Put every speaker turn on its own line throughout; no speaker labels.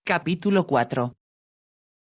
Capítulo 4.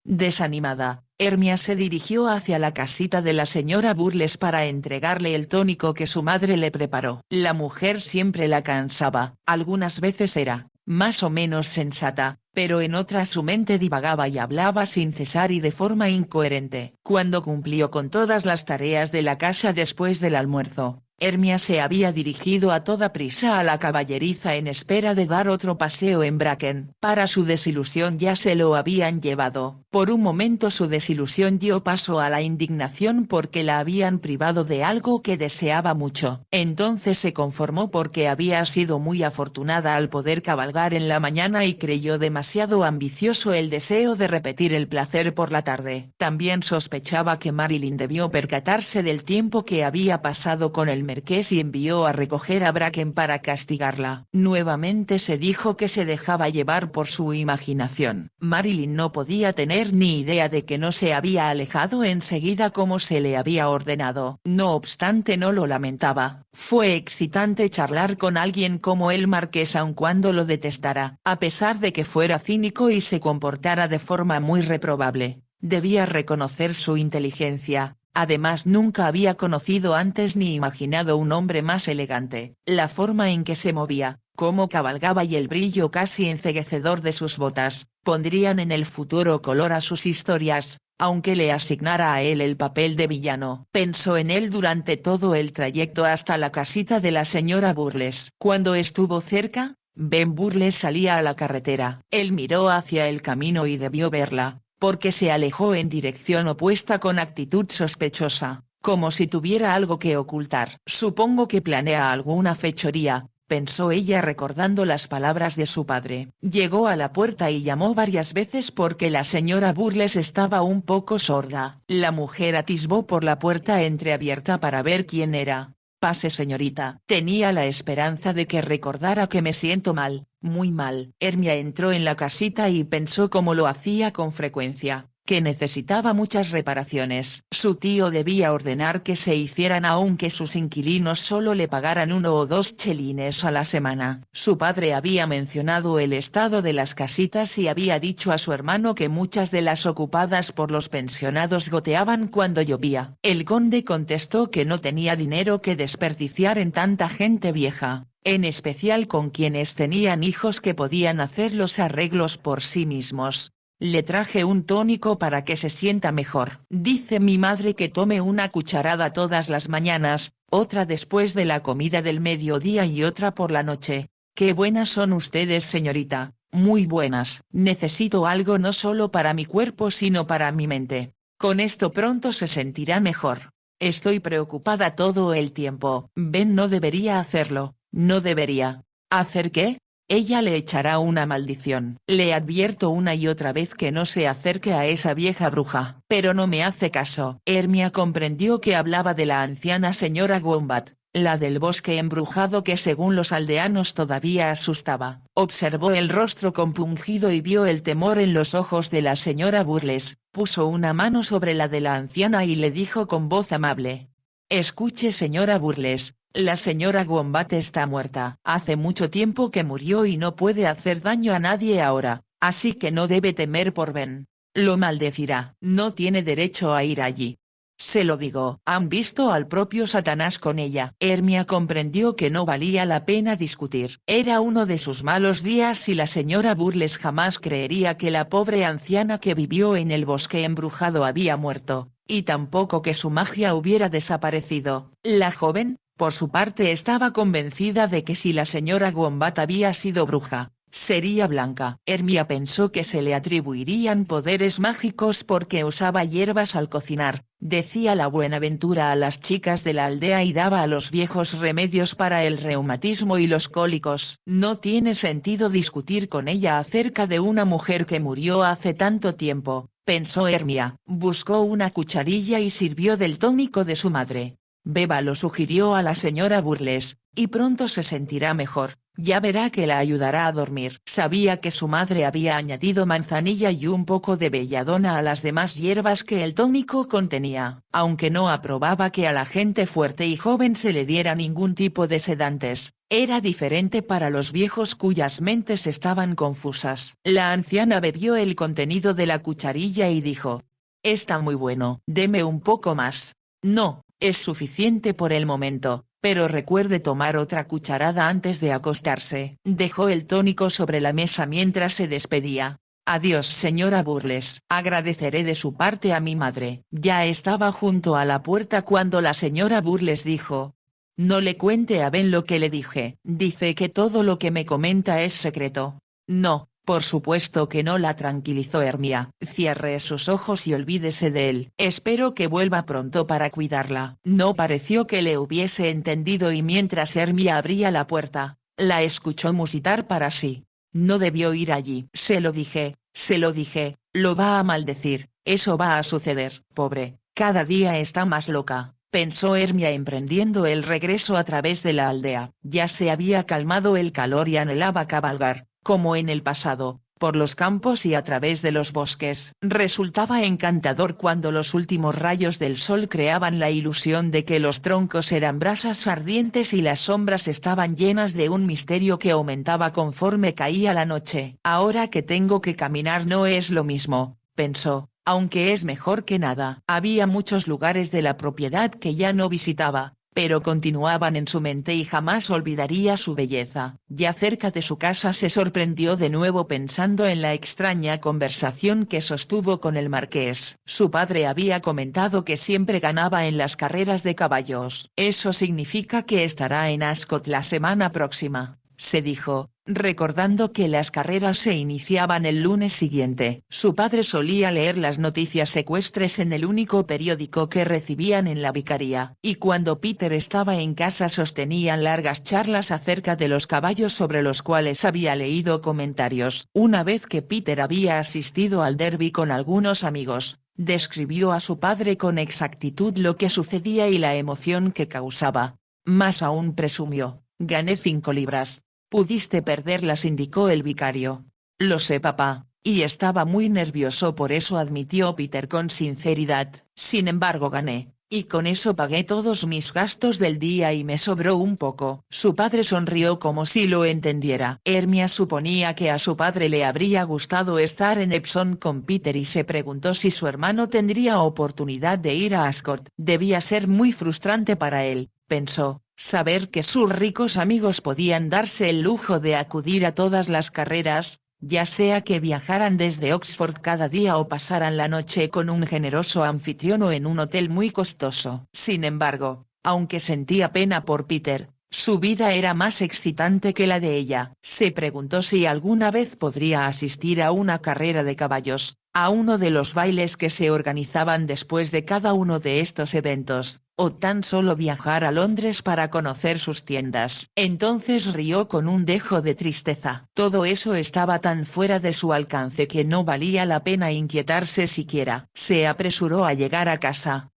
Desanimada, Hermia se dirigió hacia la casita de la señora Burles para entregarle el tónico que su madre le preparó. La mujer siempre la cansaba, algunas veces era, más o menos sensata, pero en otras su mente divagaba y hablaba sin cesar y de forma incoherente. Cuando cumplió con todas las tareas de la casa después del almuerzo, Hermia se había dirigido a toda prisa a la caballeriza en espera de dar otro paseo en Bracken. Para su desilusión ya se lo habían llevado. Por un momento su desilusión dio paso a la indignación porque la habían privado de algo que deseaba mucho. Entonces se conformó porque había sido muy afortunada al poder cabalgar en la mañana y creyó demasiado ambicioso el deseo de repetir el placer por la tarde. También sospechaba que Marilyn debió percatarse del tiempo que había pasado con el marqués y envió a recoger a Bracken para castigarla. Nuevamente se dijo que se dejaba llevar por su imaginación. Marilyn no podía tener ni idea de que no se había alejado enseguida como se le había ordenado. No obstante no lo lamentaba. Fue excitante charlar con alguien como el marqués aun cuando lo detestara. A pesar de que fuera cínico y se comportara de forma muy reprobable, debía reconocer su inteligencia. Además nunca había conocido antes ni imaginado un hombre más elegante. La forma en que se movía, cómo cabalgaba y el brillo casi enceguecedor de sus botas, pondrían en el futuro color a sus historias, aunque le asignara a él el papel de villano. Pensó en él durante todo el trayecto hasta la casita de la señora Burles. Cuando estuvo cerca, Ben Burles salía a la carretera. Él miró hacia el camino y debió verla, porque se alejó en dirección opuesta con actitud sospechosa, como si tuviera algo que ocultar. Supongo que planea alguna fechoría, pensó ella recordando las palabras de su padre. Llegó a la puerta y llamó varias veces porque la señora Burles estaba un poco sorda. La mujer atisbó por la puerta entreabierta para ver quién era. Pase señorita. Tenía la esperanza de que recordara que me siento mal, muy mal. Hermia entró en la casita y pensó como lo hacía con frecuencia, que necesitaba muchas reparaciones. Su tío debía ordenar que se hicieran aunque sus inquilinos solo le pagaran 1 o 2 chelines a la semana. Su padre había mencionado el estado de las casitas y había dicho a su hermano que muchas de las ocupadas por los pensionados goteaban cuando llovía. El conde contestó que no tenía dinero que desperdiciar en tanta gente vieja, en especial con quienes tenían hijos que podían hacer los arreglos por sí mismos. Le traje un tónico para que se sienta mejor. Dice mi madre que tome una cucharada todas las mañanas, otra después de la comida del mediodía y otra por la noche. Qué buenas son ustedes señorita, muy buenas. Necesito algo no solo para mi cuerpo sino para mi mente. Con esto pronto se sentirá mejor. Estoy preocupada todo el tiempo. Ben no debería hacerlo, no debería. ¿Hacer qué? Ella le echará una maldición. Le advierto una y otra vez que no se acerque a esa vieja bruja. Pero no me hace caso. Hermia comprendió que hablaba de la anciana señora Wombat, la del bosque embrujado que según los aldeanos todavía asustaba. Observó el rostro compungido y vio el temor en los ojos de la señora Burles. Puso una mano sobre la de la anciana y le dijo con voz amable: «Escuche señora Burles. La señora Wombat está muerta. Hace mucho tiempo que murió y no puede hacer daño a nadie ahora, así que no debe temer por Ben. Lo maldecirá. No tiene derecho a ir allí. Se lo digo. Han visto al propio Satanás con ella». Hermia comprendió que no valía la pena discutir. Era uno de sus malos días y la señora Burles jamás creería que la pobre anciana que vivió en el bosque embrujado había muerto, y tampoco que su magia hubiera desaparecido. La joven, por su parte, estaba convencida de que si la señora Wombat había sido bruja, sería blanca. Hermia pensó que se le atribuirían poderes mágicos porque usaba hierbas al cocinar, decía la Buenaventura a las chicas de la aldea y daba a los viejos remedios para el reumatismo y los cólicos. No tiene sentido discutir con ella acerca de una mujer que murió hace tanto tiempo, pensó Hermia. Buscó una cucharilla y sirvió del tónico de su madre. Beba, lo sugirió a la señora Burles, y pronto se sentirá mejor, ya verá que la ayudará a dormir. Sabía que su madre había añadido manzanilla y un poco de belladona a las demás hierbas que el tónico contenía, aunque no aprobaba que a la gente fuerte y joven se le diera ningún tipo de sedantes. Era diferente para los viejos cuyas mentes estaban confusas. La anciana bebió el contenido de la cucharilla y dijo: «Está muy bueno, deme un poco más». «No, es suficiente por el momento, pero recuerde tomar otra cucharada antes de acostarse». Dejó el tónico sobre la mesa mientras se despedía. «Adiós, señora Burles. Agradeceré de su parte a mi madre». Ya estaba junto a la puerta cuando la señora Burles dijo: «No le cuente a Ben lo que le dije». «Dice que todo lo que me comenta es secreto». «No, por supuesto que no», la tranquilizó Hermia. «Cierre sus ojos y olvídese de él. Espero que vuelva pronto para cuidarla». No pareció que le hubiese entendido y mientras Hermia abría la puerta, la escuchó musitar para sí. «No debió ir allí». Se lo dije, lo va a maldecir, eso va a suceder. Pobre, cada día está más loca», pensó Hermia emprendiendo el regreso a través de la aldea. Ya se había calmado el calor y anhelaba cabalgar, como en el pasado, por los campos y a través de los bosques. Resultaba encantador cuando los últimos rayos del sol creaban la ilusión de que los troncos eran brasas ardientes y las sombras estaban llenas de un misterio que aumentaba conforme caía la noche. «Ahora que tengo que caminar no es lo mismo», pensó, «aunque es mejor que nada». Había muchos lugares de la propiedad que ya no visitaba, pero continuaban en su mente y jamás olvidaría su belleza. Ya cerca de su casa se sorprendió de nuevo pensando en la extraña conversación que sostuvo con el marqués. Su padre había comentado que siempre ganaba en las carreras de caballos. «Eso significa que estará en Ascot la semana próxima», se dijo, recordando que las carreras se iniciaban el lunes siguiente. Su padre solía leer las noticias ecuestres en el único periódico que recibían en la vicaría, y cuando Peter estaba en casa sostenían largas charlas acerca de los caballos sobre los cuales había leído comentarios. Una vez que Peter había asistido al derby con algunos amigos, describió a su padre con exactitud lo que sucedía y la emoción que causaba. Más aún presumió: «Gané 5 libras». «Pudiste perderlas», indicó el vicario. «Lo sé, papá, y estaba muy nervioso por eso», admitió Peter con sinceridad. «Sin embargo gané, y con eso pagué todos mis gastos del día y me sobró un poco». Su padre sonrió como si lo entendiera. Hermia suponía que a su padre le habría gustado estar en Epsom con Peter y se preguntó si su hermano tendría oportunidad de ir a Ascot. Debía ser muy frustrante para él, pensó, saber que sus ricos amigos podían darse el lujo de acudir a todas las carreras, ya sea que viajaran desde Oxford cada día o pasaran la noche con un generoso anfitrión o en un hotel muy costoso. Sin embargo, aunque sentía pena por Peter, su vida era más excitante que la de ella. Se preguntó si alguna vez podría asistir a una carrera de caballos, a uno de los bailes que se organizaban después de cada uno de estos eventos, o tan solo viajar a Londres para conocer sus tiendas. Entonces rió con un dejo de tristeza. Todo eso estaba tan fuera de su alcance que no valía la pena inquietarse siquiera. Se apresuró a llegar a casa.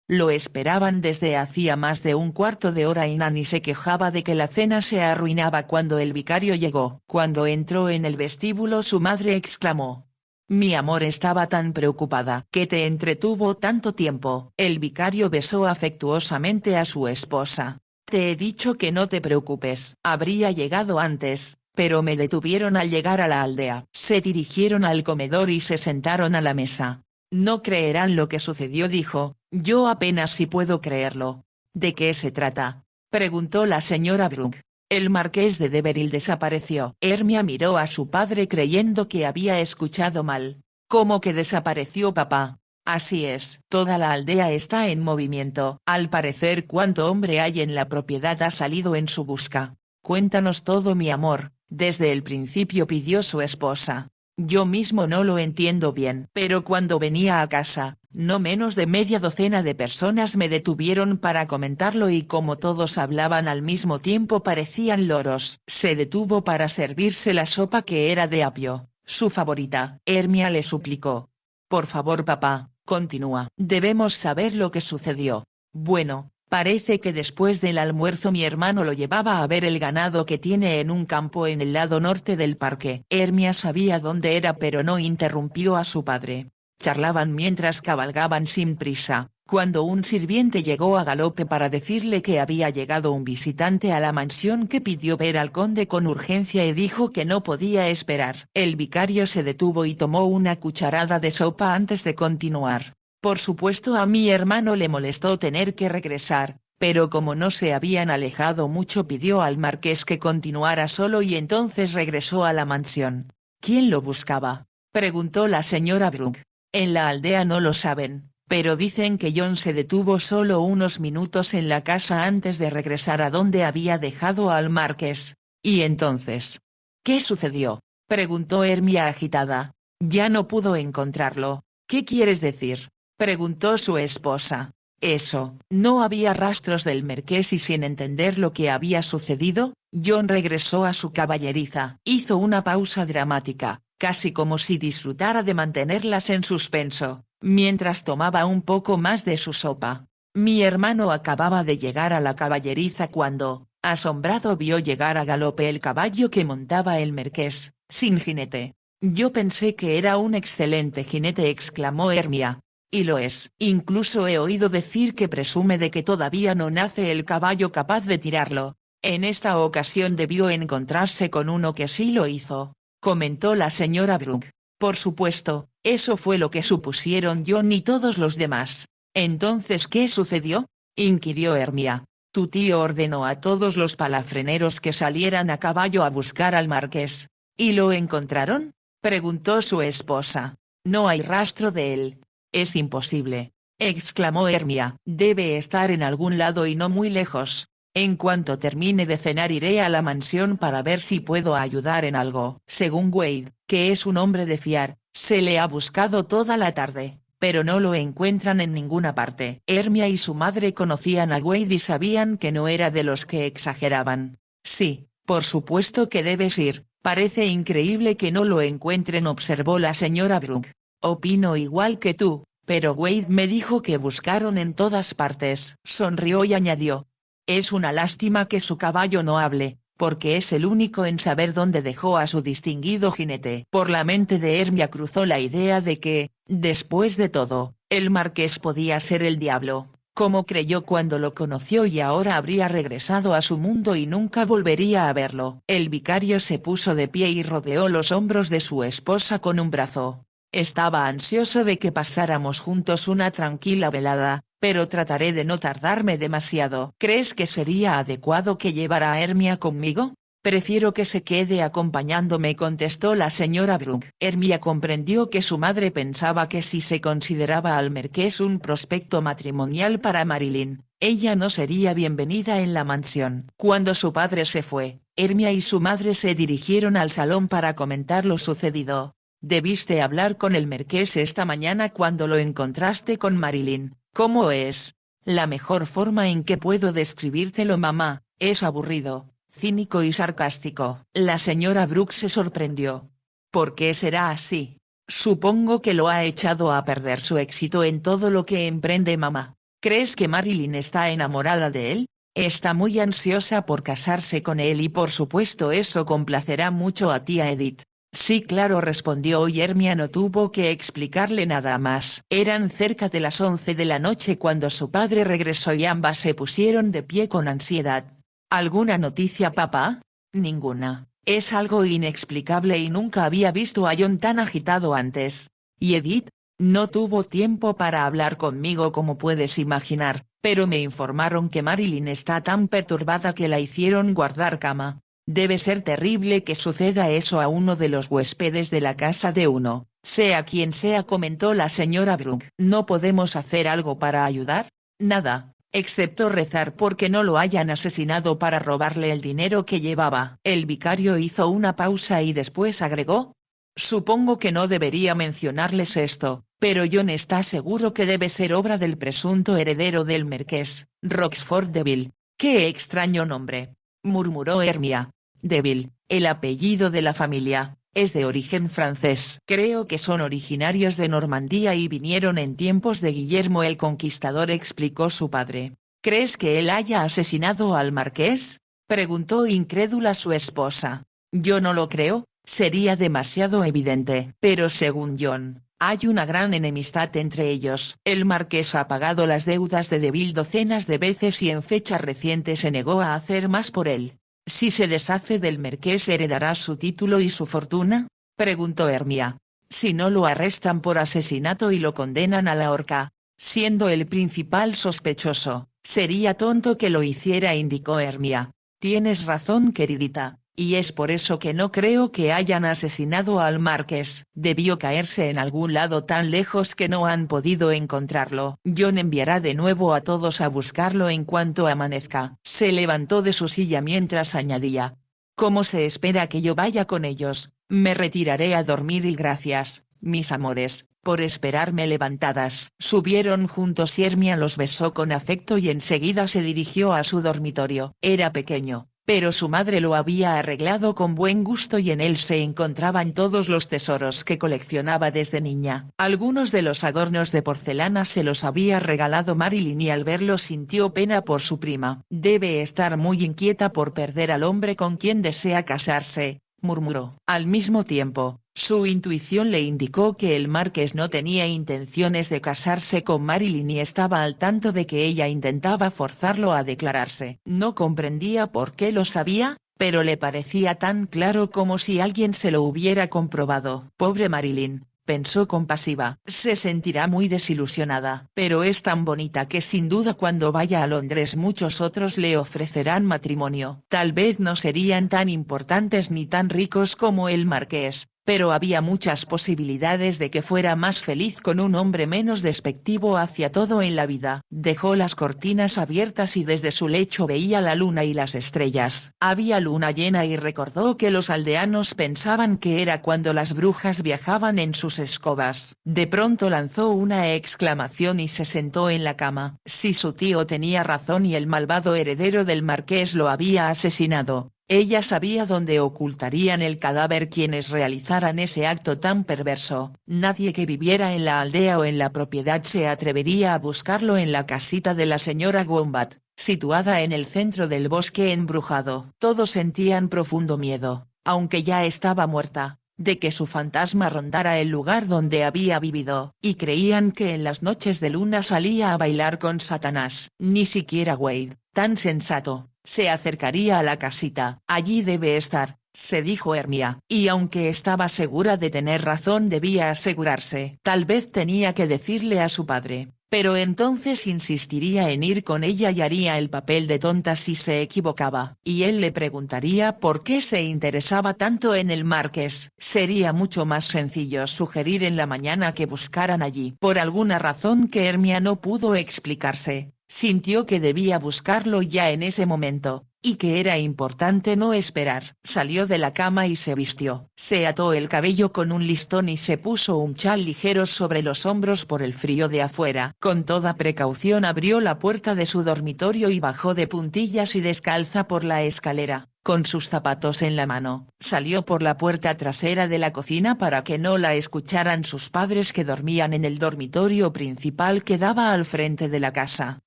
Lo esperaban desde hacía más de un cuarto de hora y Nanny se quejaba de que la cena se arruinaba cuando el vicario llegó. Cuando entró en el vestíbulo su madre exclamó: «Mi amor, estaba tan preocupada». «¿Qué te entretuvo tanto tiempo?». El vicario besó afectuosamente a su esposa. «Te he dicho que no te preocupes». «Habría llegado antes, pero me detuvieron al llegar a la aldea». Se dirigieron al comedor y se sentaron a la mesa. «No creerán lo que sucedió», dijo. «Yo apenas si puedo creerlo». «¿De qué se trata?», preguntó la señora Brooke. «El marqués de Deveril desapareció». Hermia miró a su padre creyendo que había escuchado mal. «¿Cómo que desapareció, papá?». «Así es. Toda la aldea está en movimiento. Al parecer cuánto hombre hay en la propiedad ha salido en su busca». «Cuéntanos todo, mi amor», desde el principio pidió su esposa. «Yo mismo no lo entiendo bien». «Pero cuando venía a casa, no menos de media docena de personas me detuvieron para comentarlo y como todos hablaban al mismo tiempo parecían loros». Se detuvo para servirse la sopa que era de apio, su favorita. Hermia le suplicó: «Por favor, papá, continúa. Debemos saber lo que sucedió». «Bueno, parece que después del almuerzo mi hermano lo llevaba a ver el ganado que tiene en un campo en el lado norte del parque». Hermia sabía dónde era pero no interrumpió a su padre. Charlaban mientras cabalgaban sin prisa, cuando un sirviente llegó a galope para decirle que había llegado un visitante a la mansión que pidió ver al conde con urgencia y dijo que no podía esperar. El vicario se detuvo y tomó una cucharada de sopa antes de continuar. Por supuesto a mi hermano le molestó tener que regresar, pero como no se habían alejado mucho pidió al marqués que continuara solo y entonces regresó a la mansión. ¿Quién lo buscaba?, preguntó la señora Brooke. En la aldea no lo saben, pero dicen que John se detuvo solo unos minutos en la casa antes de regresar a donde había dejado al marqués. ¿Y entonces? ¿Qué sucedió?, preguntó Hermia agitada. Ya no pudo encontrarlo. ¿Qué quieres decir?, preguntó su esposa. Eso, no había rastros del marqués y sin entender lo que había sucedido, John regresó a su caballeriza. Hizo una pausa dramática, casi como si disfrutara de mantenerlas en suspenso, mientras tomaba un poco más de su sopa. Mi hermano acababa de llegar a la caballeriza cuando, asombrado, vio llegar a galope el caballo que montaba el marqués, sin jinete. Yo pensé que era un excelente jinete, exclamó Hermia. Y lo es. Incluso he oído decir que presume de que todavía no nace el caballo capaz de tirarlo. En esta ocasión debió encontrarse con uno que sí lo hizo, comentó la señora Brooke. Por supuesto, eso fue lo que supusieron John y todos los demás. ¿Entonces qué sucedió?, inquirió Hermia. Tu tío ordenó a todos los palafreneros que salieran a caballo a buscar al marqués. ¿Y lo encontraron?, preguntó su esposa. No hay rastro de él. Es imposible, exclamó Hermia. Debe estar en algún lado y no muy lejos. En cuanto termine de cenar iré a la mansión para ver si puedo ayudar en algo. Según Wade, que es un hombre de fiar, se le ha buscado toda la tarde, pero no lo encuentran en ninguna parte. Hermia y su madre conocían a Wade y sabían que no era de los que exageraban. Sí, por supuesto que debes ir. Parece increíble que no lo encuentren, observó la señora Brooke. Opino igual que tú, pero Wade me dijo que buscaron en todas partes. Sonrió y añadió. Es una lástima que su caballo no hable, porque es el único en saber dónde dejó a su distinguido jinete. Por la mente de Hermia cruzó la idea de que, después de todo, el marqués podía ser el diablo, como creyó cuando lo conoció, y ahora habría regresado a su mundo y nunca volvería a verlo. El vicario se puso de pie y rodeó los hombros de su esposa con un brazo. Estaba ansioso de que pasáramos juntos una tranquila velada, pero trataré de no tardarme demasiado. ¿Crees que sería adecuado que llevara a Hermia conmigo? Prefiero que se quede acompañándome, contestó la señora Brooke. Hermia comprendió que su madre pensaba que si se consideraba al marqués un prospecto matrimonial para Marilyn, ella no sería bienvenida en la mansión. Cuando su padre se fue, Hermia y su madre se dirigieron al salón para comentar lo sucedido. Debiste hablar con el marqués esta mañana cuando lo encontraste con Marilyn. ¿Cómo es? La mejor forma en que puedo describírtelo, mamá, es aburrido, cínico y sarcástico. La señora Brooke se sorprendió. ¿Por qué será así? Supongo que lo ha echado a perder su éxito en todo lo que emprende, mamá. ¿Crees que Marilyn está enamorada de él? Está muy ansiosa por casarse con él y por supuesto eso complacerá mucho a tía Edith. Sí, claro, respondió, y Hermia no tuvo que explicarle nada más. Eran cerca de las 11 de la noche cuando su padre regresó y ambas se pusieron de pie con ansiedad. ¿Alguna noticia, papá? Ninguna. Es algo inexplicable y nunca había visto a John tan agitado antes. ¿Y Edith? No tuvo tiempo para hablar conmigo, como puedes imaginar, pero me informaron que Marilyn está tan perturbada que la hicieron guardar cama. Debe ser terrible que suceda eso a uno de los huéspedes de la casa de uno, sea quien sea, comentó la señora Brooke. ¿No podemos hacer algo para ayudar? Nada, excepto rezar porque no lo hayan asesinado para robarle el dinero que llevaba. El vicario hizo una pausa y después agregó. Supongo que no debería mencionarles esto, pero John está seguro que debe ser obra del presunto heredero del marqués, Roxford Deville. ¡Qué extraño nombre!, murmuró Hermia. Deville, el apellido de la familia, es de origen francés. Creo que son originarios de Normandía y vinieron en tiempos de Guillermo el Conquistador, explicó su padre. ¿Crees que él haya asesinado al marqués?, preguntó incrédula su esposa. Yo no lo creo, sería demasiado evidente. Pero según John, Hay una gran enemistad entre ellos. El marqués ha pagado las deudas de Deville docenas de veces y en fecha reciente se negó a hacer más por él. ¿Si se deshace del marqués heredará su título y su fortuna?, preguntó Hermia. Si no lo arrestan por asesinato y lo condenan a la horca, siendo el principal sospechoso, sería tonto que lo hiciera, indicó Hermia. Tienes razón, queridita. Y es por eso que no creo que hayan asesinado al marqués. Debió caerse en algún lado tan lejos que no han podido encontrarlo. John enviará de nuevo a todos a buscarlo en cuanto amanezca. Se levantó de su silla mientras añadía: ¿cómo se espera que yo vaya con ellos? Me retiraré a dormir y gracias, mis amores, por esperarme levantadas. Subieron juntos y Hermia los besó con afecto y enseguida se dirigió a su dormitorio. Era pequeño, pero su madre lo había arreglado con buen gusto y en él se encontraban todos los tesoros que coleccionaba desde niña. Algunos de los adornos de porcelana se los había regalado Marilyn y al verlo sintió pena por su prima. Debe estar muy inquieta por perder al hombre con quien desea casarse, murmuró. Al mismo tiempo, su intuición le indicó que el marqués no tenía intenciones de casarse con Marilyn y estaba al tanto de que ella intentaba forzarlo a declararse. No comprendía por qué lo sabía, pero le parecía tan claro como si alguien se lo hubiera comprobado. Pobre Marilyn, pensó compasiva. Se sentirá muy desilusionada. Pero es tan bonita que sin duda cuando vaya a Londres muchos otros le ofrecerán matrimonio. Tal vez no serían tan importantes ni tan ricos como el marqués, pero había muchas posibilidades de que fuera más feliz con un hombre menos despectivo hacia todo en la vida. Dejó las cortinas abiertas y desde su lecho veía la luna y las estrellas. Había luna llena y recordó que los aldeanos pensaban que era cuando las brujas viajaban en sus escobas. De pronto lanzó una exclamación y se sentó en la cama. Si su tío tenía razón y el malvado heredero del marqués lo había asesinado, ella sabía dónde ocultarían el cadáver quienes realizaran ese acto tan perverso. Nadie que viviera en la aldea o en la propiedad se atrevería a buscarlo en la casita de la señora Wombat, situada en el centro del bosque embrujado. Todos sentían profundo miedo, aunque ya estaba muerta, de que su fantasma rondara el lugar donde había vivido, y creían que en las noches de luna salía a bailar con Satanás. Ni siquiera Wade, tan sensato, se acercaría a la casita. Allí debe estar, se dijo Hermia, y aunque estaba segura de tener razón debía asegurarse. Tal vez tenía que decirle a su padre, pero entonces insistiría en ir con ella y haría el papel de tonta si se equivocaba. Y él le preguntaría por qué se interesaba tanto en el marqués. Sería mucho más sencillo sugerir en la mañana que buscaran allí. Por alguna razón que Hermia no pudo explicarse, sintió que debía buscarlo ya en ese momento, y que era importante no esperar. Salió de la cama y se vistió. Se ató el cabello con un listón y se puso un chal ligero sobre los hombros por el frío de afuera. Con toda precaución abrió la puerta de su dormitorio y bajó de puntillas y descalza por la escalera. Con sus zapatos en la mano, salió por la puerta trasera de la cocina para que no la escucharan sus padres que dormían en el dormitorio principal que daba al frente de la casa.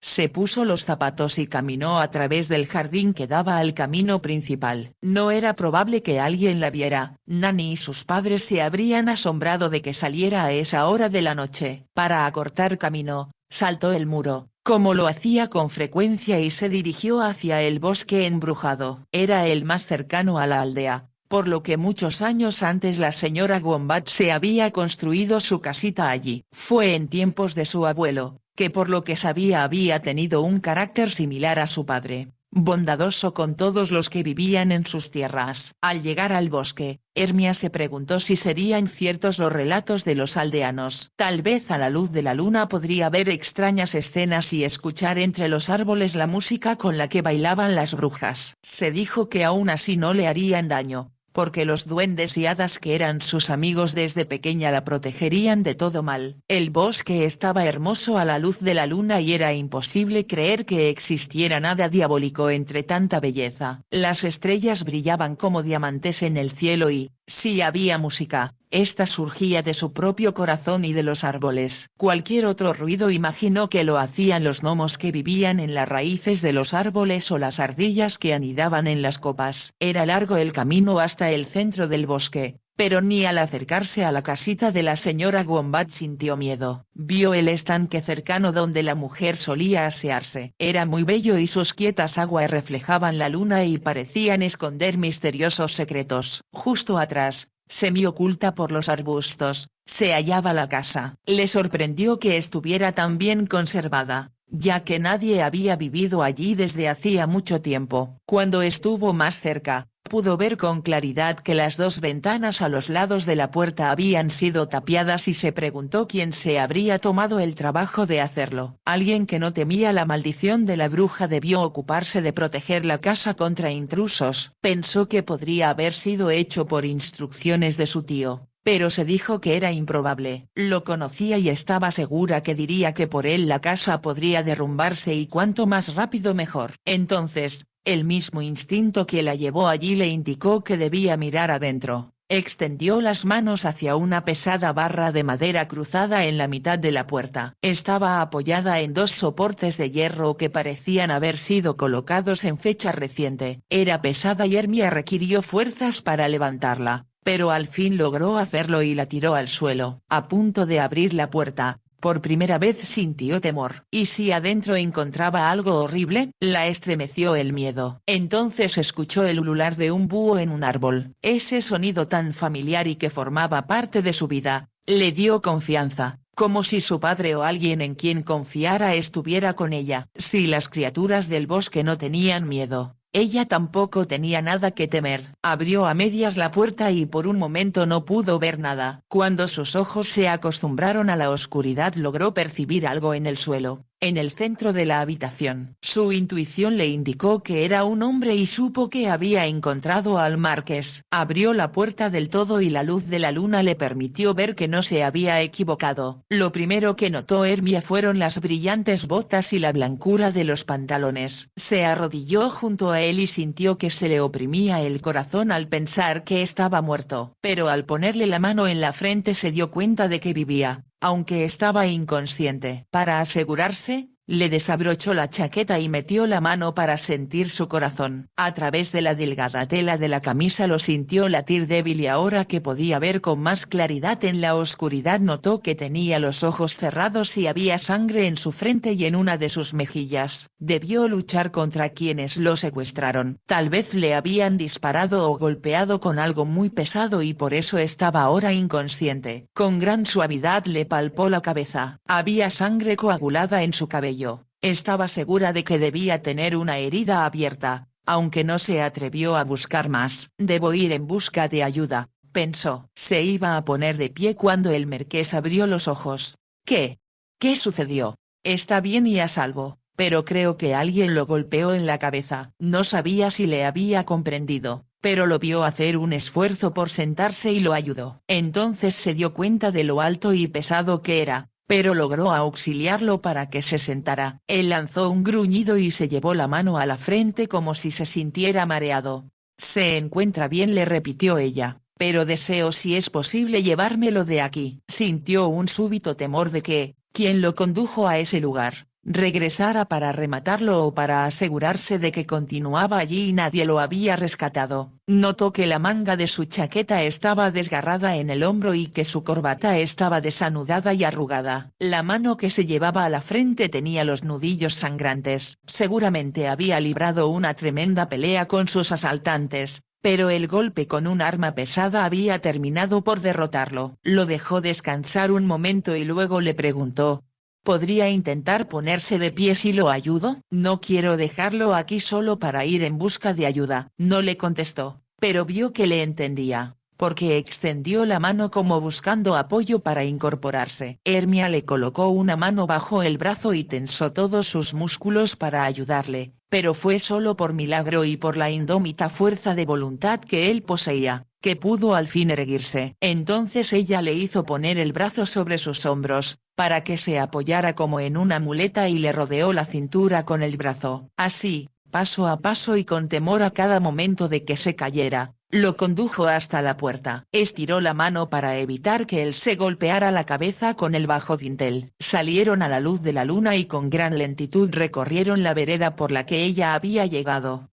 Se puso los zapatos y caminó a través del jardín que daba al camino principal. No era probable que alguien la viera. Nanny y sus padres se habrían asombrado de que saliera a esa hora de la noche. Para acortar camino, saltó el muro, como lo hacía con frecuencia y se dirigió hacia el bosque embrujado. Era el más cercano a la aldea, por lo que muchos años antes la señora Wombat se había construido su casita allí. Fue en tiempos de su abuelo, que por lo que sabía había tenido un carácter similar a su padre, bondadoso con todos los que vivían en sus tierras. Al llegar al bosque, Hermia se preguntó si serían ciertos los relatos de los aldeanos. Tal vez a la luz de la luna podría ver extrañas escenas y escuchar entre los árboles la música con la que bailaban las brujas. Se dijo que aún así no le harían daño, porque los duendes y hadas que eran sus amigos desde pequeña la protegerían de todo mal. El bosque estaba hermoso a la luz de la luna y era imposible creer que existiera nada diabólico entre tanta belleza. Las estrellas brillaban como diamantes en el cielo y, si había música, esta surgía de su propio corazón y de los árboles. Cualquier otro ruido imaginó que lo hacían los gnomos que vivían en las raíces de los árboles o las ardillas que anidaban en las copas. Era largo el camino hasta el centro del bosque, pero ni al acercarse a la casita de la señora Wombat sintió miedo. Vio el estanque cercano donde la mujer solía asearse. Era muy bello y sus quietas aguas reflejaban la luna y parecían esconder misteriosos secretos. Justo atrás, semioculta por los arbustos, se hallaba la casa. Le sorprendió que estuviera tan bien conservada, ya que nadie había vivido allí desde hacía mucho tiempo. Cuando estuvo más cerca, pudo ver con claridad que las dos ventanas a los lados de la puerta habían sido tapiadas y se preguntó quién se habría tomado el trabajo de hacerlo. Alguien que no temía la maldición de la bruja debió ocuparse de proteger la casa contra intrusos. Pensó que podría haber sido hecho por instrucciones de su tío, pero se dijo que era improbable. Lo conocía y estaba segura que diría que por él la casa podría derrumbarse y cuanto más rápido mejor. Entonces, el mismo instinto que la llevó allí le indicó que debía mirar adentro. Extendió las manos hacia una pesada barra de madera cruzada en la mitad de la puerta. Estaba apoyada en dos soportes de hierro que parecían haber sido colocados en fecha reciente. Era pesada y Hermia requirió fuerzas para levantarla, pero al fin logró hacerlo y la tiró al suelo. A punto de abrir la puerta, por primera vez sintió temor. ¿Y si adentro encontraba algo horrible? La estremeció el miedo. Entonces escuchó el ulular de un búho en un árbol. Ese sonido tan familiar y que formaba parte de su vida, le dio confianza, como si su padre o alguien en quien confiara estuviera con ella. Si las criaturas del bosque no tenían miedo, ella tampoco tenía nada que temer. Abrió a medias la puerta y por un momento no pudo ver nada. Cuando sus ojos se acostumbraron a la oscuridad logró percibir algo en el suelo, en el centro de la habitación. Su intuición le indicó que era un hombre y supo que había encontrado al marqués. Abrió la puerta del todo y la luz de la luna le permitió ver que no se había equivocado. Lo primero que notó Hermia fueron las brillantes botas y la blancura de los pantalones. Se arrodilló junto a él y sintió que se le oprimía el corazón al pensar que estaba muerto. Pero al ponerle la mano en la frente se dio cuenta de que vivía, aunque estaba inconsciente. Para asegurarse, le desabrochó la chaqueta y metió la mano para sentir su corazón. A través de la delgada tela de la camisa lo sintió latir débil y ahora que podía ver con más claridad en la oscuridad notó que tenía los ojos cerrados y había sangre en su frente y en una de sus mejillas. Debió luchar contra quienes lo secuestraron. Tal vez le habían disparado o golpeado con algo muy pesado y por eso estaba ahora inconsciente. Con gran suavidad le palpó la cabeza. Había sangre coagulada en su cabello. Estaba segura de que debía tener una herida abierta, aunque no se atrevió a buscar más. Debo ir en busca de ayuda, pensó. Se iba a poner de pie cuando el marqués abrió los ojos. ¿Qué? ¿Qué sucedió? Está bien y a salvo, pero creo que alguien lo golpeó en la cabeza. No sabía si le había comprendido, pero lo vio hacer un esfuerzo por sentarse y lo ayudó. Entonces se dio cuenta de lo alto y pesado que era, pero logró auxiliarlo para que se sentara. Él lanzó un gruñido y se llevó la mano a la frente como si se sintiera mareado. «Se encuentra bien», le repitió ella, «pero deseo si es posible llevármelo de aquí». Sintió un súbito temor de que, quien lo condujo a ese lugar, regresara para rematarlo o para asegurarse de que continuaba allí y nadie lo había rescatado. Notó que la manga de su chaqueta estaba desgarrada en el hombro y que su corbata estaba desanudada y arrugada. La mano que se llevaba a la frente tenía los nudillos sangrantes. Seguramente había librado una tremenda pelea con sus asaltantes, pero el golpe con un arma pesada había terminado por derrotarlo. Lo dejó descansar un momento y luego le preguntó: «¿Podría intentar ponerse de pie si lo ayudo? No quiero dejarlo aquí solo para ir en busca de ayuda». No le contestó, pero vio que le entendía, porque extendió la mano como buscando apoyo para incorporarse. Hermia le colocó una mano bajo el brazo y tensó todos sus músculos para ayudarle, pero fue solo por milagro y por la indómita fuerza de voluntad que él poseía, que pudo al fin erguirse. Entonces ella le hizo poner el brazo sobre sus hombros, para que se apoyara como en una muleta y le rodeó la cintura con el brazo. Así, paso a paso y con temor a cada momento de que se cayera, lo condujo hasta la puerta. Estiró la mano para evitar que él se golpeara la cabeza con el bajo dintel. Salieron a la luz de la luna y con gran lentitud recorrieron la vereda por la que ella había llegado.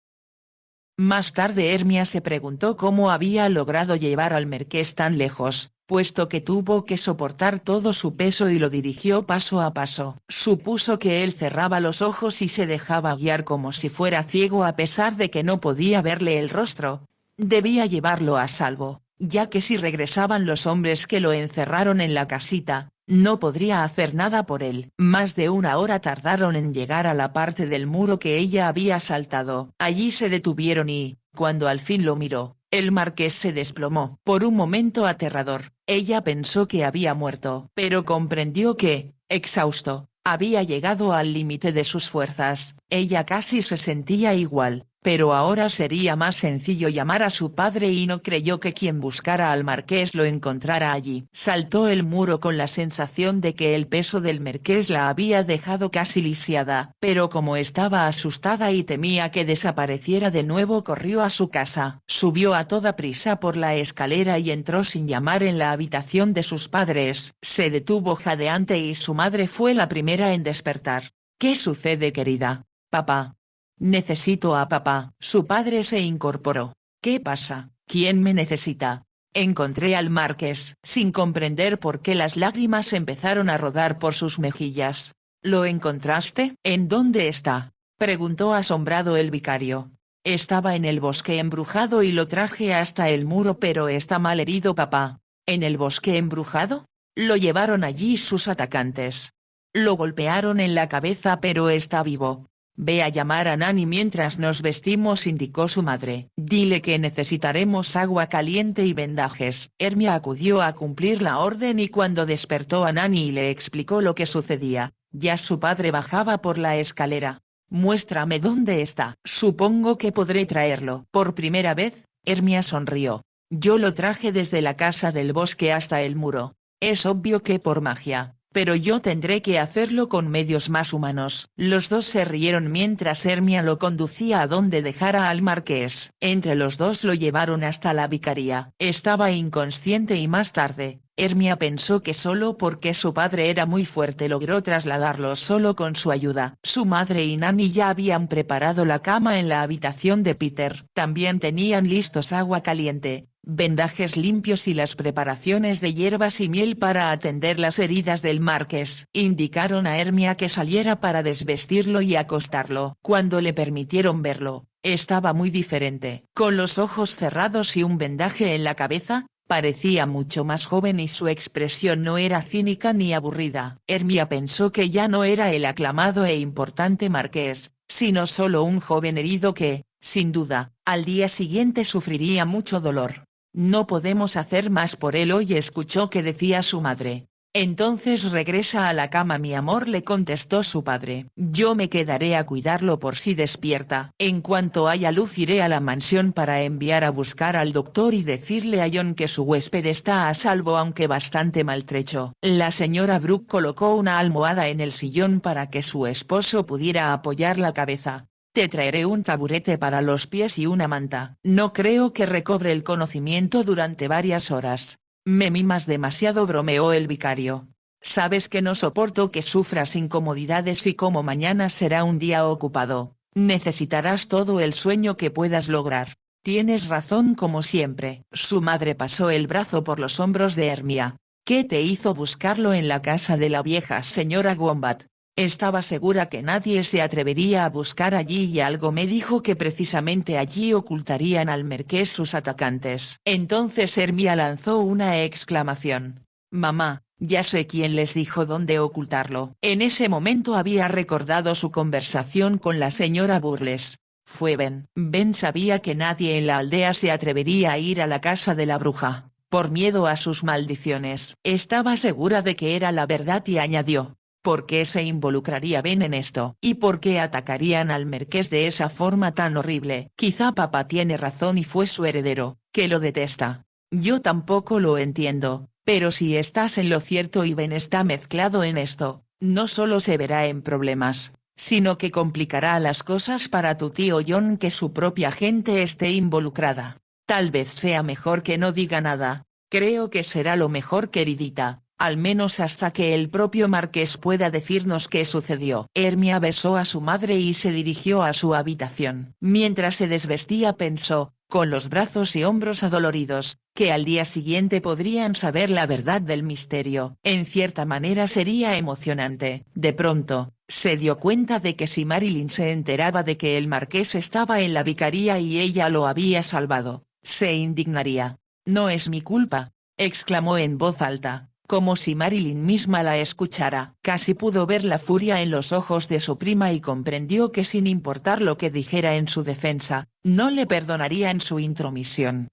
Más tarde Hermia se preguntó cómo había logrado llevar al marqués tan lejos, puesto que tuvo que soportar todo su peso y lo dirigió paso a paso. Supuso que él cerraba los ojos y se dejaba guiar como si fuera ciego a pesar de que no podía verle el rostro. Debía llevarlo a salvo, ya que si regresaban los hombres que lo encerraron en la casita, no podría hacer nada por él. Más de una hora tardaron en llegar a la parte del muro que ella había saltado. Allí se detuvieron y, cuando al fin lo miró, el marqués se desplomó. Por un momento aterrador, ella pensó que había muerto, pero comprendió que, exhausto, había llegado al límite de sus fuerzas. Ella casi se sentía igual, pero ahora sería más sencillo llamar a su padre y no creyó que quien buscara al marqués lo encontrara allí. Saltó el muro con la sensación de que el peso del marqués la había dejado casi lisiada, pero como estaba asustada y temía que desapareciera de nuevo corrió a su casa. Subió a toda prisa por la escalera y entró sin llamar en la habitación de sus padres. Se detuvo jadeante y su madre fue la primera en despertar. «¿Qué sucede, querida? Papá. Necesito a papá». Su padre se incorporó. «¿Qué pasa? ¿Quién me necesita?». Encontré al marqués. Sin comprender por qué las lágrimas empezaron a rodar por sus mejillas. «¿Lo encontraste? ¿En dónde está?», preguntó asombrado el vicario. «Estaba en el bosque embrujado y lo traje hasta el muro pero está mal herido papá». «¿En el bosque embrujado?». «Lo llevaron allí sus atacantes. Lo golpearon en la cabeza pero está vivo». «Ve a llamar a Nani mientras nos vestimos», indicó su madre. «Dile que necesitaremos agua caliente y vendajes». Hermia acudió a cumplir la orden y cuando despertó a Nani y le explicó lo que sucedía, ya su padre bajaba por la escalera. «Muéstrame dónde está». «Supongo que podré traerlo». Por primera vez, Hermia sonrió. «Yo lo traje desde la casa del bosque hasta el muro. Es obvio que por magia, pero yo tendré que hacerlo con medios más humanos». Los dos se rieron mientras Hermia lo conducía a donde dejara al marqués. Entre los dos lo llevaron hasta la vicaría. Estaba inconsciente y más tarde, Hermia pensó que solo porque su padre era muy fuerte logró trasladarlo solo con su ayuda. Su madre y Nani ya habían preparado la cama en la habitación de Peter. También tenían listos agua caliente, vendajes limpios y las preparaciones de hierbas y miel para atender las heridas del marqués. Indicaron a Hermia que saliera para desvestirlo y acostarlo. Cuando le permitieron verlo, estaba muy diferente. Con los ojos cerrados y un vendaje en la cabeza, parecía mucho más joven y su expresión no era cínica ni aburrida. Hermia pensó que ya no era el aclamado e importante marqués, sino solo un joven herido que, sin duda, al día siguiente sufriría mucho dolor. «No podemos hacer más por él hoy», escuchó que decía su madre. «Entonces regresa a la cama mi amor», le contestó su padre. «Yo me quedaré a cuidarlo por si despierta. En cuanto haya luz iré a la mansión para enviar a buscar al doctor y decirle a John que su huésped está a salvo aunque bastante maltrecho». La señora Brooke colocó una almohada en el sillón para que su esposo pudiera apoyar la cabeza. «Te traeré un taburete para los pies y una manta». «No creo que recobre el conocimiento durante varias horas. Me mimas demasiado», bromeó el vicario. «Sabes que no soporto que sufras incomodidades y como mañana será un día ocupado, necesitarás todo el sueño que puedas lograr». «Tienes razón como siempre». Su madre pasó el brazo por los hombros de Hermia. «¿Qué te hizo buscarlo en la casa de la vieja señora Wombat?». «Estaba segura que nadie se atrevería a buscar allí y algo me dijo que precisamente allí ocultarían al marqués sus atacantes». Entonces Hermia lanzó una exclamación. «Mamá, ya sé quién les dijo dónde ocultarlo». En ese momento había recordado su conversación con la señora Burles. Fue Ben. Ben sabía que nadie en la aldea se atrevería a ir a la casa de la bruja, por miedo a sus maldiciones. Estaba segura de que era la verdad y añadió: ¿por qué se involucraría Ben en esto? ¿Y por qué atacarían al marqués de esa forma tan horrible? Quizá papá tiene razón y fue su heredero, que lo detesta. Yo tampoco lo entiendo, pero si estás en lo cierto y Ben está mezclado en esto, no solo se verá en problemas, sino que complicará las cosas para tu tío John que su propia gente esté involucrada. Tal vez sea mejor que no diga nada. Creo que será lo mejor, queridita. al menos hasta que el propio marqués pueda decirnos qué sucedió. Hermia besó a su madre y se dirigió a su habitación. Mientras se desvestía pensó, con los brazos y hombros adoloridos, que al día siguiente podrían saber la verdad del misterio. En cierta manera sería emocionante. De pronto, se dio cuenta de que si Marilyn se enteraba de que el marqués estaba en la vicaría y ella lo había salvado, se indignaría. «No es mi culpa», exclamó en voz alta, como si Marilyn misma la escuchara. Casi pudo ver la furia en los ojos de su prima y comprendió que sin importar lo que dijera en su defensa, no le perdonarían su intromisión.